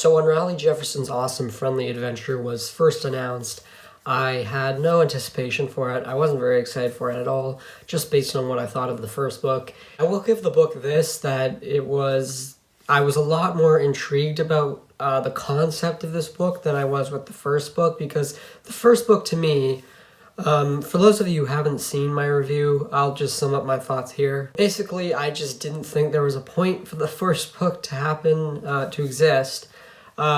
So when Rowley Jefferson's Awesome Friendly Adventure was first announced, I had no anticipation for it. I wasn't very excited for it at all, just based on what I thought of the first book. I will give the book this, that I was a lot more intrigued about the concept of this book than I was with the first book, because the first book to me, for those of you who haven't seen my review, I'll just sum up my thoughts here. Basically, I just didn't think there was a point for the first book to happen, to exist,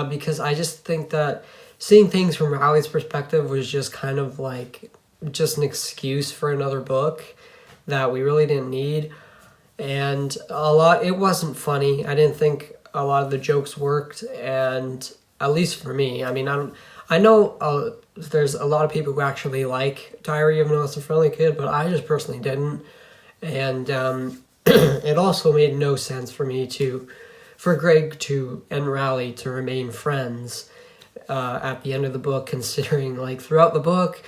because I just think that seeing things from Rowley's perspective was just kind of like just an excuse for another book that we really didn't need. And it wasn't funny. I didn't think a lot of the jokes worked, and at least for me. I mean, I know there's a lot of people who actually like Diary of an Awesome Friendly Kid, but I just personally didn't. And it also made no sense for me for Greg and Rowley to remain friends at the end of the book, considering like throughout the book,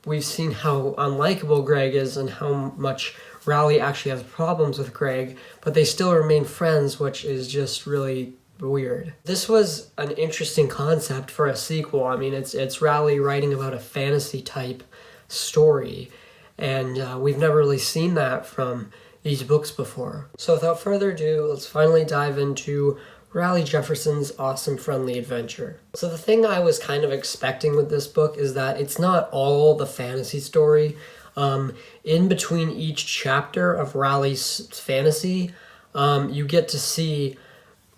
we've seen how unlikable Greg is and how much Rowley actually has problems with Greg, but they still remain friends, which is just really weird. This was an interesting concept for a sequel. I mean, it's Rowley writing about a fantasy type story, and we've never really seen that from these books before. So without further ado, let's finally dive into Rowley Jefferson's Awesome Friendly Adventure. So the thing I was kind of expecting with this book is that it's not all the fantasy story. In between each chapter of Rowley's fantasy, you get to see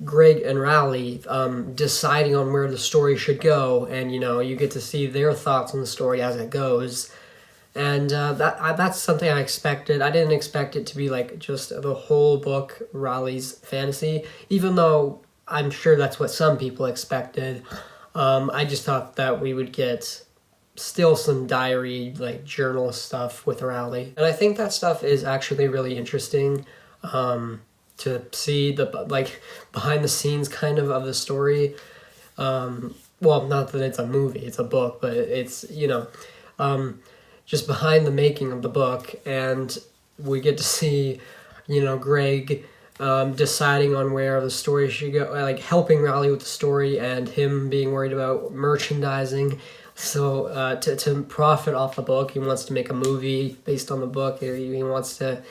Greg and Rowley deciding on where the story should go, and you get to see their thoughts on the story as it goes. And that's something I expected. I didn't expect it to be like just the whole book Rowley's fantasy, even though I'm sure that's what some people expected. I just thought that we would get still some diary, like journal stuff with Rowley. And I think that stuff is actually really interesting to see the like behind the scenes kind of the story. Well, not that it's a movie, it's a book, but it's, just behind the making of the book, and we get to see, Greg deciding on where the story should go, like helping Rowley with the story, and him being worried about merchandising. So to profit off the book, he wants to make a movie based on the book. He wants to,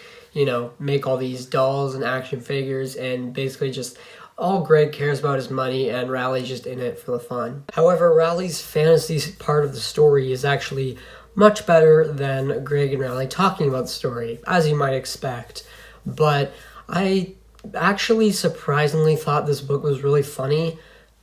make all these dolls and action figures, and basically just all Greg cares about is money, and Rowley's just in it for the fun. However, Rowley's fantasy part of the story is actually much better than Greg and Rowley talking about the story, as you might expect. But I actually surprisingly thought this book was really funny,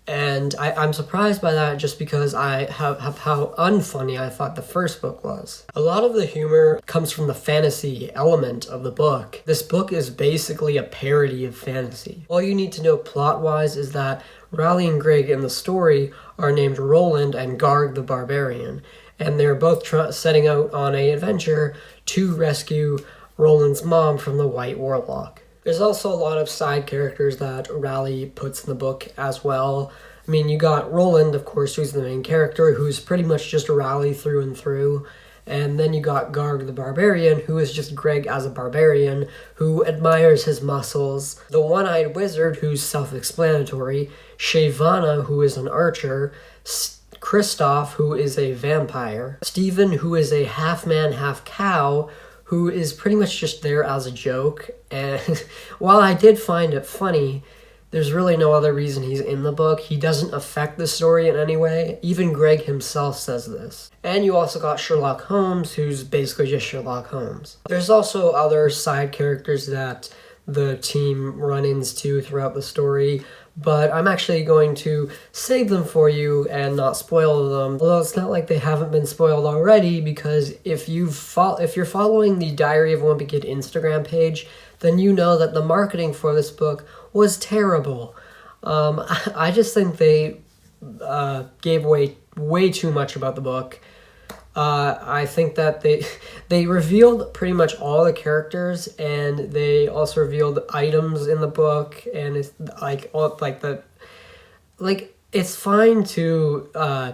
and I'm surprised by that just because I have how unfunny I thought the first book was. A lot of the humor comes from the fantasy element of the book. This book is basically a parody of fantasy. All you need to know plot-wise is that Rowley and Greg in the story are named Roland and Garg the Barbarian, and they're both setting out on an adventure to rescue Roland's mom from the White Warlock. There's also a lot of side characters that Rowley puts in the book as well. I mean, you got Roland, of course, who's the main character, who's pretty much just Rowley through and through. And then you got Garg the Barbarian, who is just Greg as a barbarian, who admires his muscles. The One-Eyed Wizard, who's self-explanatory. Shavana, who is an archer. Kristoff, who is a vampire. Stephen, who is a half-man, half-cow, who is pretty much just there as a joke. And while I did find it funny, there's really no other reason he's in the book. He doesn't affect the story in any way. Even Greg himself says this. And you also got Sherlock Holmes, who's basically just Sherlock Holmes. There's also other side characters that the team run into throughout the story, but I'm actually going to save them for you and not spoil them. Although it's not like they haven't been spoiled already, because if you're following the Diary of a Wimpy Kid Instagram page, then you know that the marketing for this book was terrible. I just think they gave away way too much about the book. I think that they revealed pretty much all the characters, and they also revealed items in the book, and it's it's fine to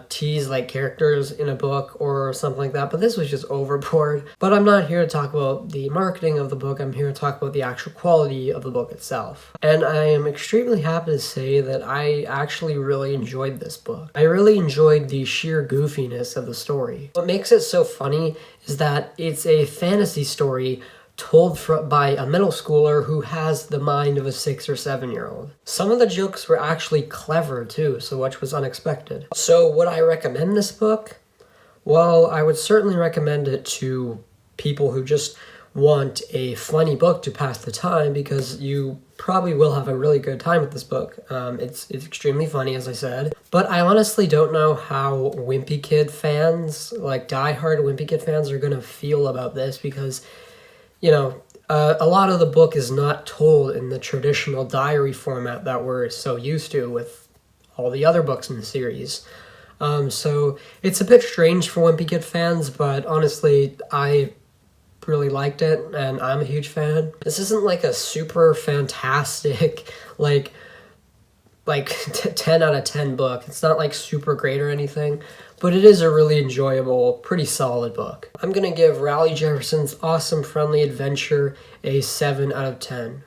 tease like characters in a book or something like that, but this was just overboard. But I'm not here to talk about the marketing of the book. I'm here to talk about the actual quality of the book itself. And I am extremely happy to say that I actually really enjoyed this book. I really enjoyed the sheer goofiness of the story. What makes it so funny is that it's a fantasy story told by a middle schooler who has the mind of a 6 or 7-year-old. Some of the jokes were actually clever too, so which was unexpected. So would I recommend this book? Well, I would certainly recommend it to people who just want a funny book to pass the time, because you probably will have a really good time with this book. It's extremely funny, as I said. But I honestly don't know how Wimpy Kid fans, like die-hard Wimpy Kid fans, are gonna feel about this, because you know, a lot of the book is not told in the traditional diary format that we're so used to with all the other books in the series. So it's a bit strange for Wimpy Kid fans, but honestly, I really liked it, and I'm a huge fan. This isn't like a super fantastic, like 10 out of 10 book. It's not like super great or anything, but it is a really enjoyable, pretty solid book. I'm gonna give Rowley Jefferson's Awesome Friendly Adventure a 7 out of 10.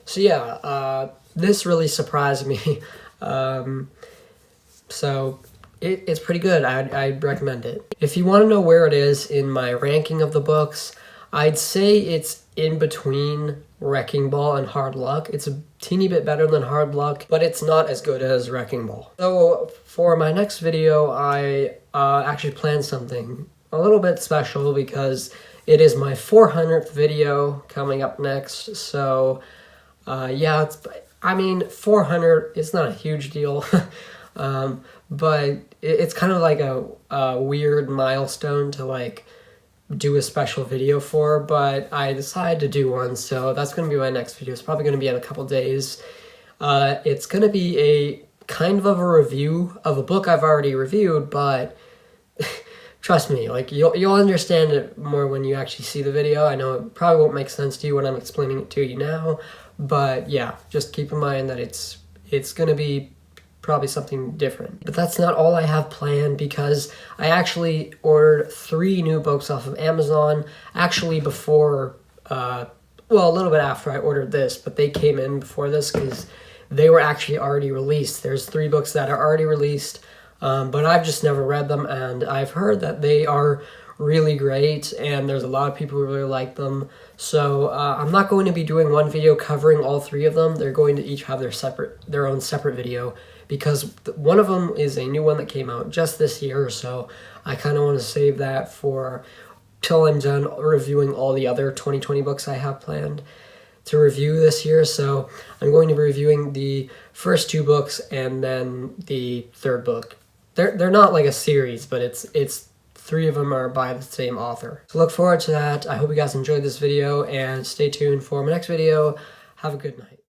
So yeah, this really surprised me. So it's pretty good. I'd recommend it. If you want to know where it is in my ranking of the books, I'd say it's in between Wrecking Ball and Hard Luck. It's a teeny bit better than Hard Luck, but it's not as good as Wrecking Ball. So for my next video, I actually planned something a little bit special, because it is my 400th video coming up next. So yeah, 400 is not a huge deal, but it's kind of like a weird milestone to like do a special video for, but I decided to do one, so that's going to be my next video. It's probably going to be in a couple days. It's going to be a kind of a review of a book I've already reviewed, but trust me, like you'll understand it more when you actually see the video. I know it probably won't make sense to you when I'm explaining it to you now, but yeah, just keep in mind that it's going to be probably something different. But that's not all I have planned, because I actually ordered 3 new books off of Amazon, actually before, well, a little bit after I ordered this, but they came in before this because they were actually already released. There's 3 books that are already released, but I've just never read them, and I've heard that they are really great, and there's a lot of people who really like them. So I'm not going to be doing one video covering all 3 of them. They're going to each have their own separate video, because one of them is a new one that came out just this year, so I kind of want to save that for till I'm done reviewing all the other 2020 books I have planned to review this year. So I'm going to be reviewing the first 2 books and then the 3rd book. They're not like a series, but it's 3 of them are by the same author. So look forward to that. I hope you guys enjoyed this video, and stay tuned for my next video. Have a good night.